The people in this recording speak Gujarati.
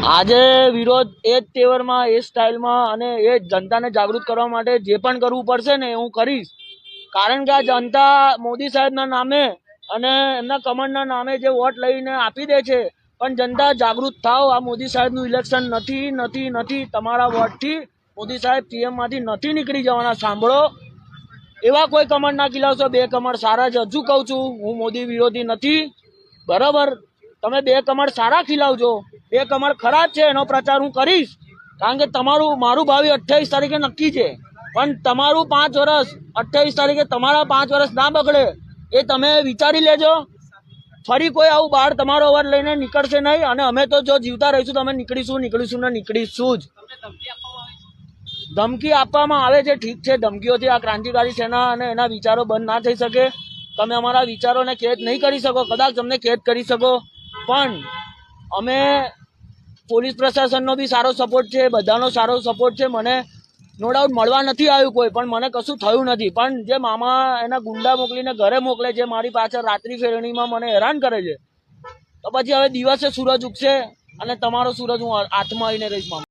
આજે વિરોધ એ જ તેવરમાં, એ સ્ટાઇલમાં અને એ જનતાને જાગૃત કરવા માટે જે પણ કરવું પડશે ને હું કરીશ. કારણ કે આ જનતા મોદી સાહેબના નામે અને એમના કમળના નામે જે વોટ લઈને આપી દે છે, પણ જનતા જાગૃત થાવ. આ મોદી સાહેબનું ઇલેક્શન નથી. તમારા વોટથી મોદી સાહેબ પીએમમાંથી નથી નીકળી જવાના. સાંભળો, એવા કોઈ કમળ ના ખીલાવશો. 2 કમળ સારા જ. હજુ કહું છું, હું મોદી વિરોધી નથી, બરાબર. તમે 2 કમળ સારા ખીલાવજો. 2 કમળ ખરાબ છે એનો પ્રચાર હું કરીશ. કારણ કે મારું ભાવિ 28 તારીખે નક્કી છે, પણ તમારું 5 વર્ષ 28 તારીખે તમારા 5 વર્ષ ના બગડે એ તમે વિચારી લેજો. ફરી કોઈ આવું બહાર તમારો અવાજ લઈને નીકળશે નહીં. અને અમે તો જો જીવતા રહીશું તો અમે નીકળીશું જ. ધમકી આપવામાં આવે છે, ઠીક છે. ધમકીઓથી આ ક્રાંતિકારી સેના અને એના વિચારો બંધ ના થઈ શકે. તમે અમારા વિચારોને કેદ નહીં કરી શકો, કદાચ તમને કેદ કરી શકો, પણ અમે પોલીસ પ્રશાસનનો બી સારો સપોર્ટ છે, બધાનો સારો સપોર્ટ છે. મને નો ડાઉટ મળવા નથી આવ્યું કોઈ, પણ મને કશું થયું નથી. પણ જે મામા એના ગુંડા મોકલીને ઘરે મોકલે છે, મારી પાછળ રાત્રિ ફેરણીમાં મને હેરાન કરે છે, તો પછી હવે દિવસે સૂરજ ઉગશે અને તમારો સૂરજ હું હાથમાં આવીને રહીશ.